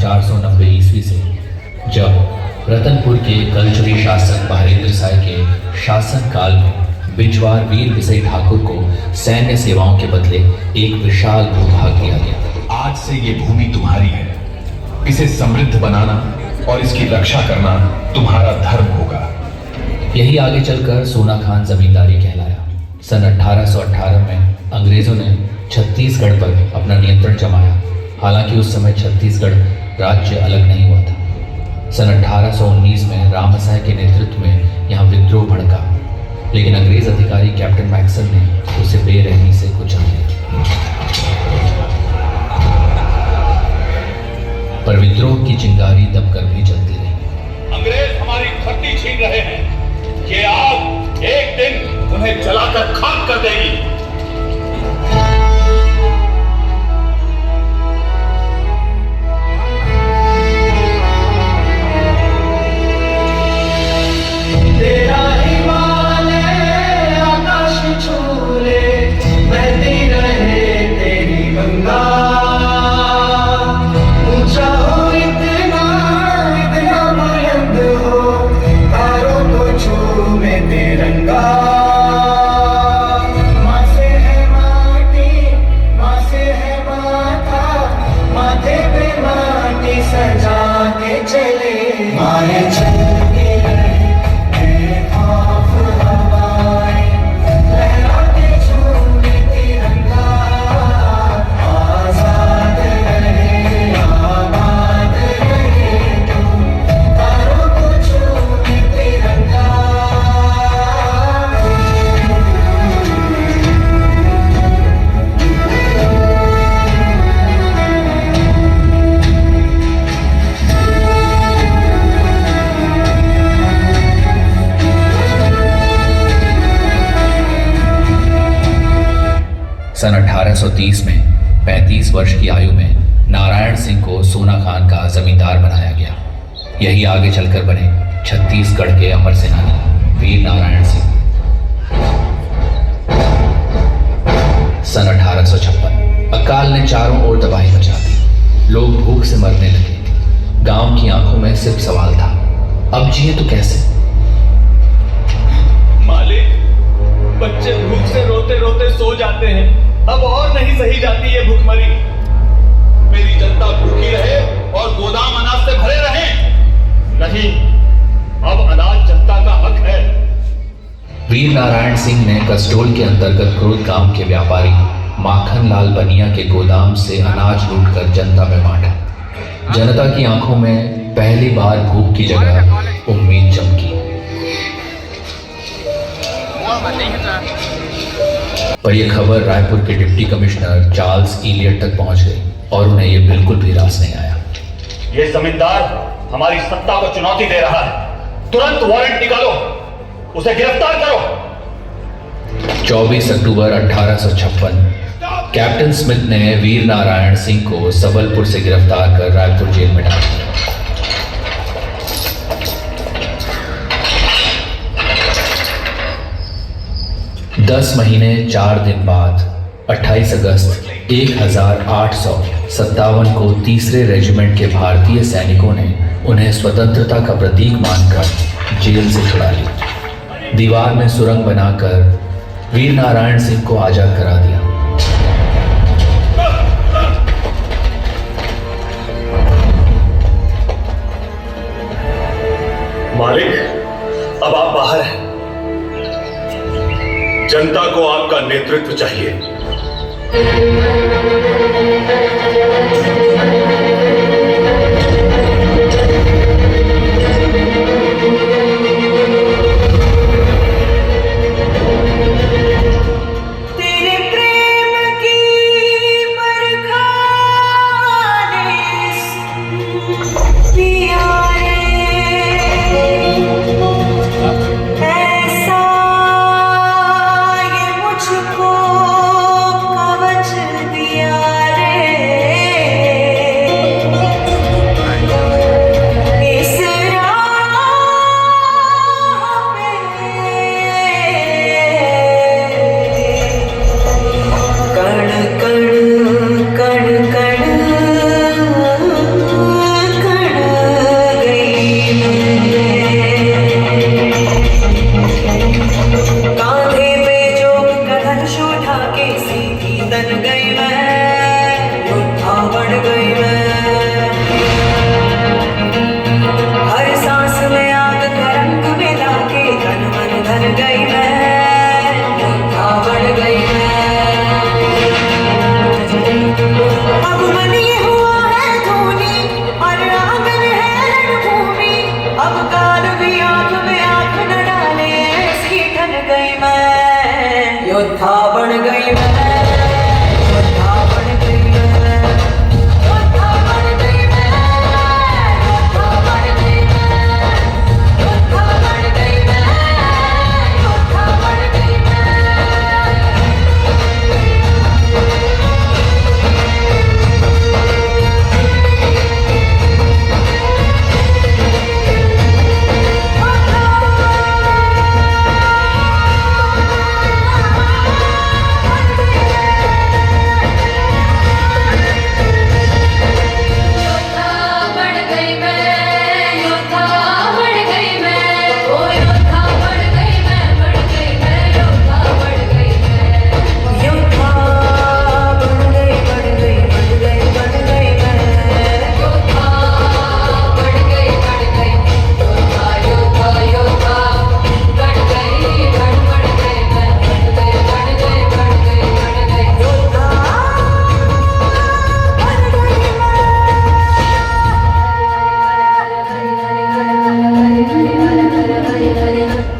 1490 ईस्वी से, जब रतनपुर के कलचुरी शासक बहारेंद्र साय के शासन काल में बिजवार वीर विजय ठाकुर को सैन्य सेवाओं के बदले एक विशाल भूभाग दिया गया। आज से ये भूमि तुम्हारी है। इसे समृद्ध बनाना और इसकी रक्षा करना तुम्हारा धर्म होगा। यही आगे चलकर सोना खान जमींदारी कहलाया। सन 1818 में अंग्रेजों ने छत्तीसगढ़ पर अपना नियंत्रण जमाया। हालांकि उस समय छत्तीसगढ़ राज्य अलग नहीं हुआ था। सन 1819 में रामसाय के नेतृत्व में यहाँ विद्रोह भड़का, लेकिन अंग्रेज अधिकारी कैप्टन मैक्सन ने उसे बेरहमी से कुचल दिया। पर विद्रोह की चिंगारी दबकर भी जलती रही। अंग्रेज हमारी धरती छीन रहे हैं। ये आग एक दिन उन्हें जलाकर खाक कर देगी। सन 1830 में 35 वर्ष की आयु में नारायण सिंह को सोना खान का जमींदार बनाया गया। यही आगे चलकर बने छत्तीसगढ़ के अमर सेनानी वीर नारायण सिंह। सन 1856 अकाल ने चारों ओर तबाही मचा दी। लोग भूख से मरने लगे। गांव की आंखों में सिर्फ सवाल था, अब जिए तो कैसे? मालिक, बच्चे भूख से रोते रोते सो जाते हैं। अब और नहीं सही जाती ये भूखमरी। मेरी जनता भूखी रहे और गोदाम अनाज से भरे रहें। नहीं, अब अनाज जनता का हक है। वीर नारायण सिंह ने कसडोल के अंतर्गत क्रोध गांव के व्यापारी माखन लाल बनिया के गोदाम से अनाज लूटकर जनता में बांटा। जनता की आंखों में पहली बार भूख की जगह उम्मीद चमकी। पर यह खबर रायपुर के डिप्टी कमिश्नर चार्ल्स इलियट तक पहुंच गई और उन्हें यह बिल्कुल भी रास नहीं आया। ये जमींदार हमारी सत्ता को चुनौती दे रहा है। तुरंत वारंट निकालो, उसे गिरफ्तार करो। 24 अक्टूबर 1856 कैप्टन स्मिथ ने वीर नारायण सिंह को सबलपुर से गिरफ्तार कर रायपुर जेल में डाल दिया। दस महीने 4 दिन बाद 28 अगस्त 1857 को तीसरे रेजिमेंट के भारतीय सैनिकों ने उन्हें स्वतंत्रता का प्रतीक मानकर जेल से छुड़ा लिया। दीवार में सुरंग बनाकर वीर नारायण सिंह को आजाद करा दिया। मालिक, अब आप बाहर हैं। जनता को आपका नेतृत्व चाहिए। ऐसा ये मुझको कवच गई मैं, हर सांस में आग का रंग मिला के तन मन धन गई मैं, योद्धा बन गई मैं। अब मन ये हुआ है धोनी और आंगन है रणभूमि, अब काल भी आंख में आंख न डाले ऐसी ठन गई मैं, योद्धा बन गई मैं, योद्धा बन गई मैं, योद्धा बन गई मैं, योद्धा बन गई मैं, योद्धा बन गई मैं, योद्धा बन गई योद्धा बन गई मैं, योद्धा बन गई मैं, ओ योद्धा बन गई मैं, योद्धा बन गई मैं। योद्धा बन गई, बन गई, बन गई, बन गई मैं, योद्धा बन गई, योद्धा योद्धा योद्धा बन गई, बन गई मैं, बन गई, बन गई, बन गई, बन गई। योद्धा बन गई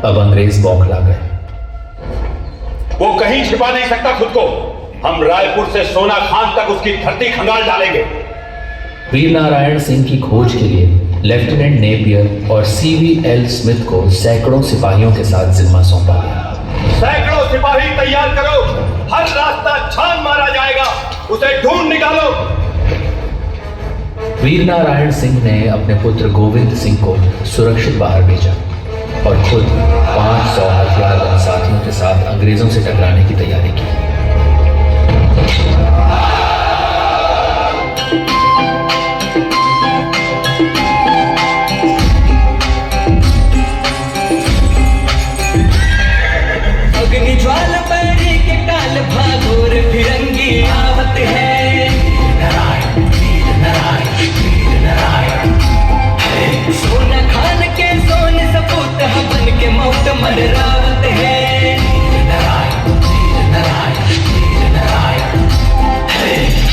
अब अंग्रेज बौखला गए। वो कहीं छिपा नहीं सकता खुद को। हम रायपुर से सोना खान तक उसकी धरती खंगाल डालेंगे। वीर नारायण सिंह की खोज के लिए लेफ्टिनेंट नेपियर और CVL स्मिथ को सैकड़ों सिपाहियों के साथ जिम्मा सौंपा गया। सैकड़ों सिपाही तैयार करो, हर रास्ता छान मारा जाएगा, उसे ढूंढ निकालो। वीर नारायण सिंह ने अपने पुत्र गोविंद सिंह को सुरक्षित बाहर भेजा और खुद 500 हथियारबंद साथियों के साथ अंग्रेजों से टकराने की तैयारी की। अग्नि ज्वाला पैरी के काल भागोर फिरंगी आवत है, नारायण वीर नारायण वीर नारायण, सोना खान के सोन सपूत बन के मौत मररावत है, नारायण वीर नारायण वीर नारायण।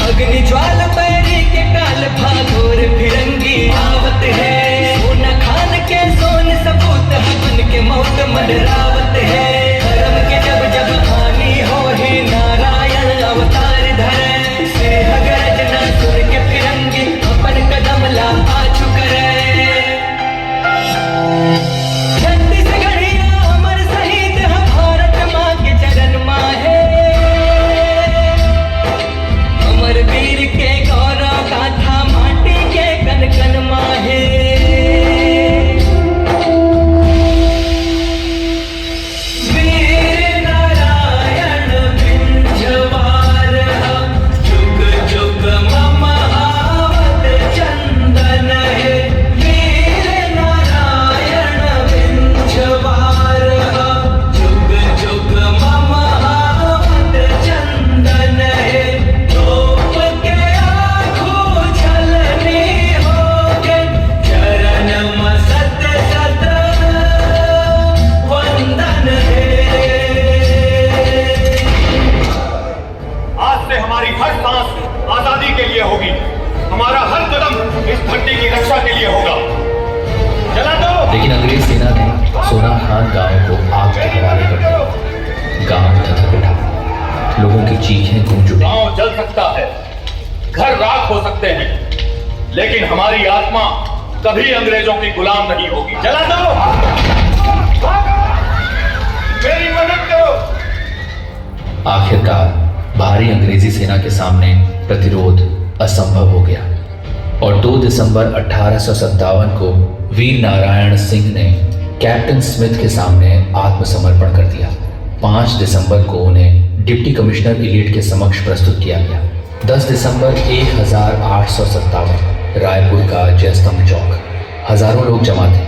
अग्नि ज्वाला पैरी के काल भागोर फिरंगी आवत है, सोना खान के सोन सपूत बन के मौत मररावत है। धर्म के जब जब हानि हो हे नारायण अवतार धरे, सिर गरजना सुर के फिरंगी अपन कदम ला आछू करे। छत्तीसगढ़िया अमर शहीद है भारत माँ के चरण माँ है, अमर वीर के गौरव गाथा माटी के कन कन माँ है। वीर नारायण बिंझवार जुग जुग मम आवत चंदन है, वीर नारायण बिंझवार जुग जुग मम आवत चंदन है। तोप के आँखों छलनी होके चरण मसत सत वंदन है। आज से हमारी हर सांस आजादी के लिए होगी, हमारा हर कदम इस धरती की रक्षा के लिए होगा। चला दो। लेकिन अंग्रेज सेना ने सोना खान गांव को आग के हवाले कर दिया। गांव धधक उठा, लोगों की चीखें गूंज उठी। गांव जल सकता है, घर राख हो सकते हैं, लेकिन हमारी आत्मा कभी अंग्रेजों की गुलाम नहीं होगी। जला दो, मेरी मदद करो। आखिरकार भारी अंग्रेजी सेना के सामने प्रतिरोध असंभव हो गया और 2 दिसंबर 1857 को वीर नारायण सिंह ने कैप्टन स्मिथ के सामने आत्मसमर्पण कर दिया। 5 दिसंबर को उन्हें डिप्टी कमिश्नर इलियट के समक्ष प्रस्तुत किया गया। 10 दिसंबर 1857 रायपुर का जयस्तंभ चौक, हजारों लोग जमा थे।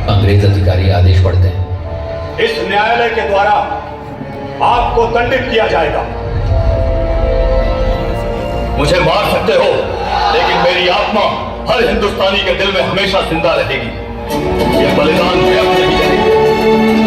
अंग्रेज अधिकारी आदेश पढ़ते हैं, इस न्यायालय के द्वारा आपको दंडित किया जाएगा। मुझे मार सकते हो, लेकिन मेरी आत्मा हर हिंदुस्तानी के दिल में हमेशा जिंदा रहेगी। ये बलिदान व्यर्थ नहीं जाएगा।